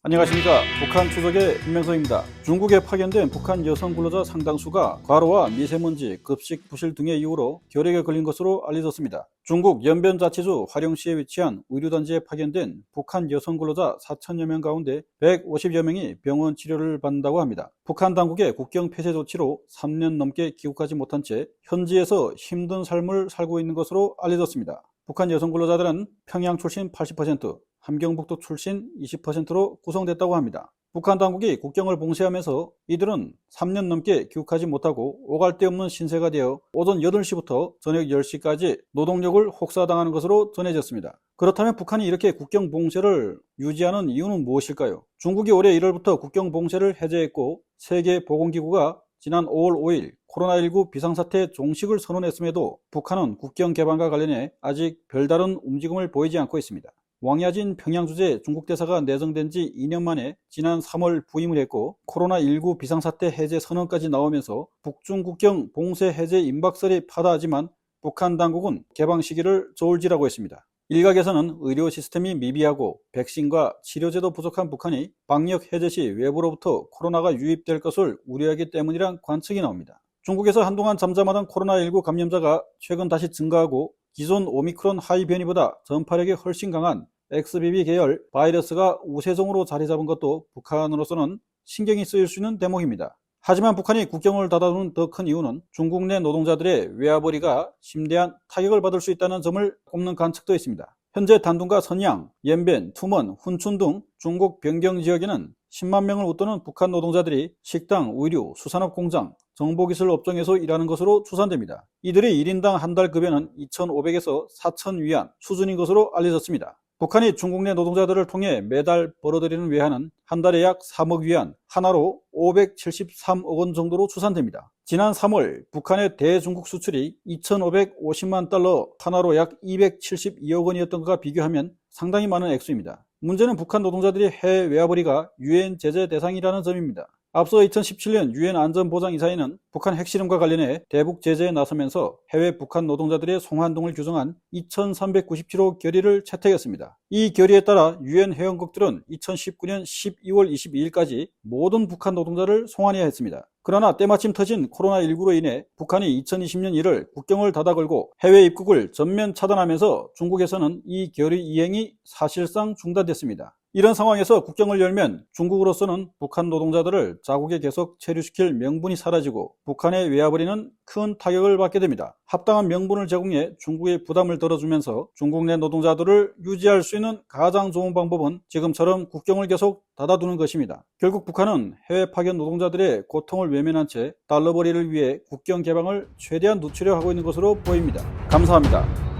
안녕하십니까. 북한 추적의 김명성입니다. 중국에 파견된 북한 여성 근로자 상당수가 과로와 미세먼지, 급식 부실 등의 이유로 결핵에 걸린 것으로 알려졌습니다. 중국 연변자치주 화령시에 위치한 의료단지에 파견된 북한 여성 근로자 4천여 명 가운데 150여 명이 병원 치료를 받는다고 합니다. 북한 당국의 국경 폐쇄 조치로 3년 넘게 귀국하지 못한 채 현지에서 힘든 삶을 살고 있는 것으로 알려졌습니다. 북한 여성 근로자들은 평양 출신 80%, 함경북도 출신 20%로 구성됐다고 합니다. 북한 당국이 국경을 봉쇄하면서 이들은 3년 넘게 귀국하지 못하고 오갈 데 없는 신세가 되어 오전 8시부터 저녁 10시까지 노동력을 혹사당하는 것으로 전해졌습니다. 그렇다면 북한이 이렇게 국경 봉쇄를 유지하는 이유는 무엇일까요? 중국이 올해 1월부터 국경 봉쇄를 해제했고 세계보건기구가 지난 5월 5일 코로나19 비상사태 종식을 선언했음에도 북한은 국경 개방과 관련해 아직 별다른 움직임을 보이지 않고 있습니다. 왕야진 평양주재 중국대사가 내정된 지 2년 만에 지난 3월 부임을 했고 코로나19 비상사태 해제 선언까지 나오면서 북중 국경 봉쇄 해제 임박설이 파다하지만 북한 당국은 개방 시기를 저울질하고 있습니다. 일각에서는 의료 시스템이 미비하고 백신과 치료제도 부족한 북한이 방역 해제 시 외부로부터 코로나가 유입될 것을 우려하기 때문이란 관측이 나옵니다. 중국에서 한동안 잠잠하던 코로나19 감염자가 최근 다시 증가하고 기존 오미크론 하이 변이보다 전파력이 훨씬 강한 XBB 계열 바이러스가 우세종으로 자리 잡은 것도 북한으로서는 신경이 쓰일 수 있는 대목입니다. 하지만 북한이 국경을 닫아두는 더 큰 이유는 중국 내 노동자들의 외화벌이가 심대한 타격을 받을 수 있다는 점을 꼽는 관측도 있습니다. 현재 단둥과 선양, 옌벤, 투먼, 훈춘 등 중국 변경 지역에는 10만 명을 웃도는 북한 노동자들이 식당, 의류, 수산업 공장, 정보기술 업종에서 일하는 것으로 추산됩니다. 이들의 1인당 한 달 급여는 2,500에서 4,000위안 수준인 것으로 알려졌습니다. 북한이 중국 내 노동자들을 통해 매달 벌어들이는 외환은 한 달에 약 3억 위안, 하나로 573억 원 정도로 추산됩니다. 지난 3월 북한의 대중국 수출이 2,550만 달러, 하나로 약 272억 원이었던 것과 비교하면 상당히 많은 액수입니다. 문제는 북한 노동자들이 해외 외화벌이가 유엔 제재 대상이라는 점입니다. 앞서 2017년 유엔 안전보장이사회는 북한 핵실험과 관련해 대북 제재에 나서면서 해외 북한 노동자들의 송환동을 규정한 2397호 결의를 채택했습니다. 이 결의에 따라 유엔 회원국들은 2019년 12월 22일까지 모든 북한 노동자를 송환해야 했습니다. 그러나 때마침 터진 코로나19로 인해 북한이 2020년 1월 국경을 닫아 걸고 해외 입국을 전면 차단하면서 중국에서는 이 결의 이행이 사실상 중단됐습니다. 이런 상황에서 국경을 열면 중국으로서는 북한 노동자들을 자국에 계속 체류시킬 명분이 사라지고 북한의 외화벌이는 큰 타격을 받게 됩니다. 합당한 명분을 제공해 중국의 부담을 덜어주면서 중국 내 노동자들을 유지할 수 있는 가장 좋은 방법은 지금처럼 국경을 계속 닫아두는 것입니다. 결국 북한은 해외 파견 노동자들의 고통을 외면한 채 달러벌이를 위해 국경 개방을 최대한 늦추려 하고 있는 것으로 보입니다. 감사합니다.